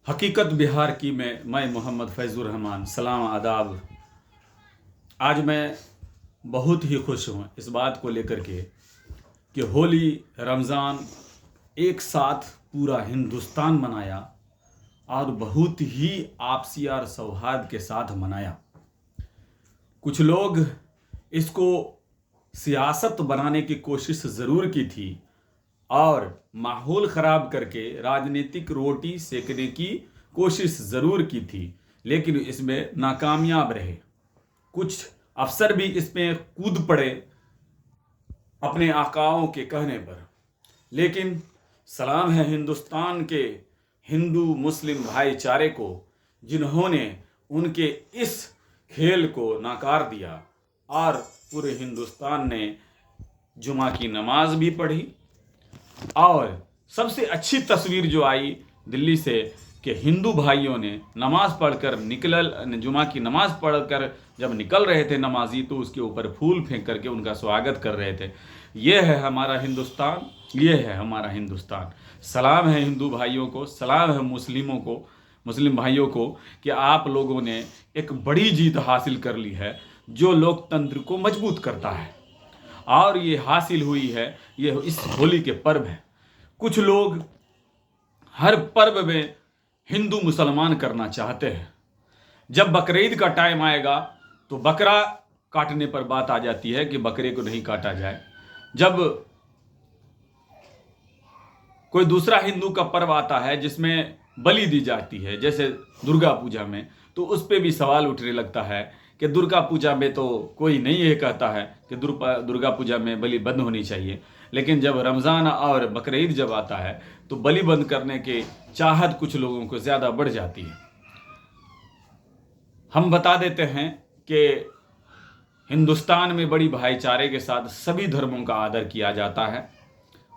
हकीकत बिहार की मैं मोहम्मद फैज़ुर रहमान सलाम आदाब। आज मैं बहुत ही खुश हूँ इस बात को लेकर के कि होली रमज़ान एक साथ पूरा हिंदुस्तान मनाया और बहुत ही आपसी और सौहार्द के साथ मनाया। कुछ लोग इसको सियासत बनाने की कोशिश ज़रूर की थी और माहौल ख़राब करके राजनीतिक रोटी सेकने की कोशिश ज़रूर की थी, लेकिन इसमें नाकामयाब रहे। कुछ अफसर भी इसमें कूद पड़े अपने आकाओं के कहने पर। लेकिन सलाम है हिंदुस्तान के हिंदू मुस्लिम भाईचारे को, जिन्होंने उनके इस खेल को नकार दिया और पूरे हिंदुस्तान ने जुमा की नमाज भी पढ़ी। और सबसे अच्छी तस्वीर जो आई दिल्ली से कि हिंदू भाइयों ने नमाज पढ़कर जुमा की नमाज पढ़कर जब निकल रहे थे नमाजी, तो उसके ऊपर फूल फेंक करके उनका स्वागत कर रहे थे। ये है हमारा हिंदुस्तान, ये है हमारा हिंदुस्तान। सलाम है हिंदू भाइयों को, सलाम है मुस्लिम भाइयों को कि आप लोगों ने एक बड़ी जीत हासिल कर ली है जो लोकतंत्र को मजबूत करता है। और ये हासिल हुई है, ये इस होली के पर्व है। कुछ लोग हर पर्व में हिंदू मुसलमान करना चाहते हैं। जब बकरीद का टाइम आएगा तो बकरा काटने पर बात आ जाती है कि बकरे को नहीं काटा जाए। जब कोई दूसरा हिंदू का पर्व आता है जिसमें बलि दी जाती है, जैसे दुर्गा पूजा में, तो उस पर भी सवाल उठने लगता है कि दुर्गा पूजा में तो कोई नहीं ये कहता है कि दुर्गा पूजा में बलि बंद होनी चाहिए, लेकिन जब रमज़ान और बकरीद जब आता है तो बलि बंद करने के चाहत कुछ लोगों को ज़्यादा बढ़ जाती है। हम बता देते हैं कि हिंदुस्तान में बड़ी भाईचारे के साथ सभी धर्मों का आदर किया जाता है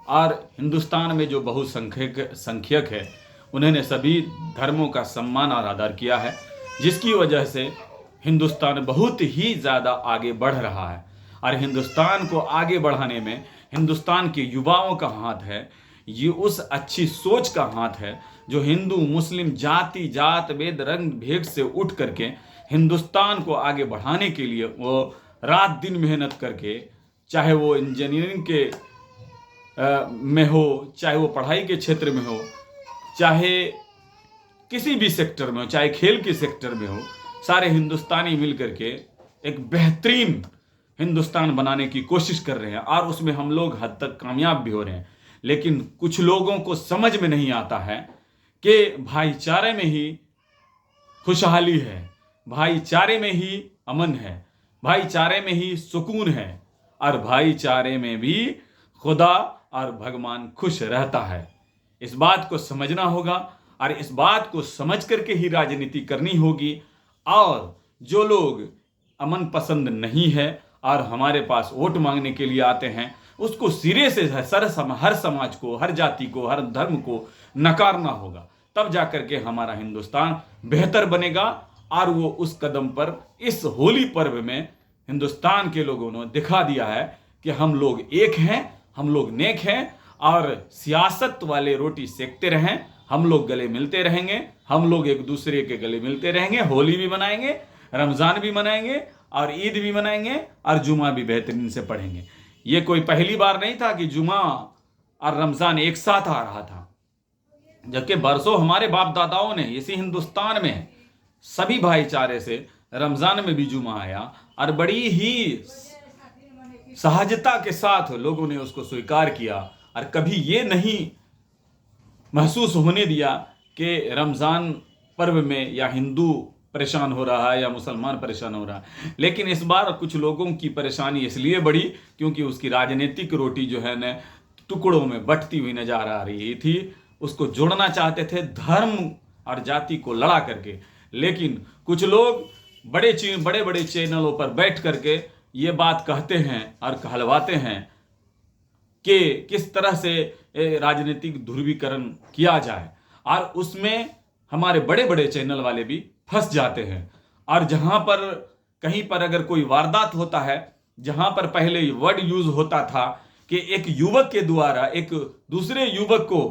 और हिंदुस्तान में जो बहुसंख्यक है उन्होंने सभी धर्मों का सम्मान और आदर किया है, जिसकी वजह से हिंदुस्तान बहुत ही ज़्यादा आगे बढ़ रहा है। और हिंदुस्तान को आगे बढ़ाने में हिंदुस्तान के युवाओं का हाथ है, ये उस अच्छी सोच का हाथ है जो हिंदू मुस्लिम जाति जात वेद रंग भेद से उठ करके हिंदुस्तान को आगे बढ़ाने के लिए वो रात दिन मेहनत करके, चाहे वो इंजीनियरिंग के में हो, चाहे वो पढ़ाई के क्षेत्र में हो, चाहे किसी भी सेक्टर में हो, चाहे खेल के सेक्टर में हो, सारे हिंदुस्तानी मिल करके एक बेहतरीन हिंदुस्तान बनाने की कोशिश कर रहे हैं और उसमें हम लोग हद तक कामयाब भी हो रहे हैं। लेकिन कुछ लोगों को समझ में नहीं आता है कि भाईचारे में ही खुशहाली है, भाईचारे में ही अमन है, भाईचारे में ही सुकून है और भाईचारे में भी खुदा और भगवान खुश रहता है। इस बात को समझना होगा और इस बात को समझ करके ही राजनीति करनी होगी। और जो लोग अमन पसंद नहीं है और हमारे पास वोट मांगने के लिए आते हैं, उसको सिरे से हर समाज को, हर जाति को, हर धर्म को नकारना होगा। तब जाकर के हमारा हिंदुस्तान बेहतर बनेगा। और वो उस कदम पर इस होली पर्व में हिंदुस्तान के लोगों ने दिखा दिया है कि हम लोग एक हैं, हम लोग नेक हैं और सियासत वाले रोटी सेकते रहें, हम लोग गले मिलते रहेंगे, हम लोग एक दूसरे के गले मिलते रहेंगे। होली भी मनाएंगे, रमज़ान भी मनाएंगे और ईद भी मनाएंगे और जुमा भी बेहतरीन से पढ़ेंगे। ये कोई पहली बार नहीं था कि जुमा और रमज़ान एक साथ आ रहा था, जबकि बरसों हमारे बाप दादाओं ने इसी हिंदुस्तान में सभी भाईचारे से रमज़ान में भी जुमा आया और बड़ी ही सहजता के साथ लोगों ने उसको स्वीकार किया और कभी ये नहीं महसूस होने दिया कि रमज़ान पर्व में या हिंदू परेशान हो रहा है या मुसलमान परेशान हो रहा है। लेकिन इस बार कुछ लोगों की परेशानी इसलिए बढ़ी क्योंकि उसकी राजनीतिक रोटी जो है न टुकड़ों में बंटती हुई नजर आ रही थी। उसको जोड़ना चाहते थे धर्म और जाति को लड़ा करके, लेकिन कुछ लोग बड़े बड़े चैनलों पर बैठ करके ये बात कहते हैं और कहलवाते हैं कि किस तरह से राजनीतिक ध्रुवीकरण किया जाए, और उसमें हमारे बड़े बड़े चैनल वाले भी फंस जाते हैं। और जहां पर कहीं पर अगर कोई वारदात होता है, जहां पर पहले वर्ड यूज होता था कि एक युवक के द्वारा एक दूसरे युवक को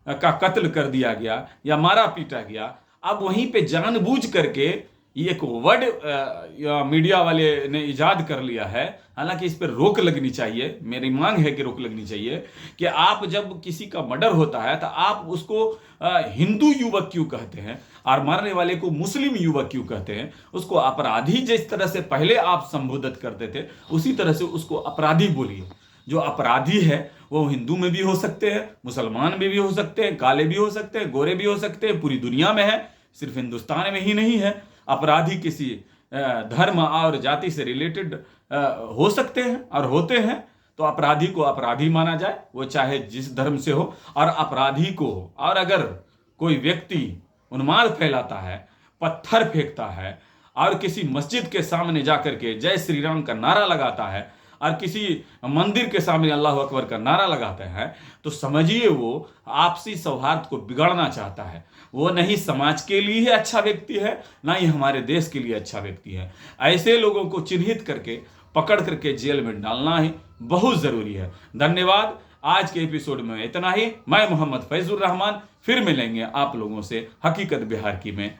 का कत्ल कर दिया गया या मारा पीटा गया, अब वहीं पे जानबूझ करके ये एक वर्ड मीडिया वाले ने इजाद कर लिया है। हालांकि इस पर रोक लगनी चाहिए, मेरी मांग है कि रोक लगनी चाहिए कि आप जब किसी का मर्डर होता है तो आप उसको हिंदू युवक क्यों कहते हैं और मारने वाले को मुस्लिम युवक क्यों कहते हैं। उसको अपराधी जिस तरह से पहले आप संबोधित करते थे उसी तरह से उसको अपराधी बोलिए। जो अपराधी है वो हिंदू में भी हो सकते हैं, मुसलमान में भी हो सकते हैं, काले भी हो सकते हैं, गोरे भी हो सकते हैं, पूरी दुनिया में है, सिर्फ हिंदुस्तान में ही नहीं है। अपराधी किसी धर्म और जाति से रिलेटेड हो सकते हैं और होते हैं, तो अपराधी को अपराधी माना जाए, वो चाहे जिस धर्म से हो। और अपराधी को, और अगर कोई व्यक्ति उन्माद फैलाता है, पत्थर फेंकता है और किसी मस्जिद के सामने जाकर के जय श्री राम का नारा लगाता है और किसी मंदिर के सामने अल्लाह अकबर का नारा लगाते हैं, तो समझिए वो आपसी सौहार्द को बिगाड़ना चाहता है। वो नहीं समाज के लिए ही अच्छा व्यक्ति है, ना ही हमारे देश के लिए अच्छा व्यक्ति है। ऐसे लोगों को चिन्हित करके पकड़ करके जेल में डालना ही बहुत जरूरी है। धन्यवाद। आज के एपिसोड में इतना ही। मैं मोहम्मद फैजुर रहमान, फिर मिलेंगे आप लोगों से हकीकत बिहार की में।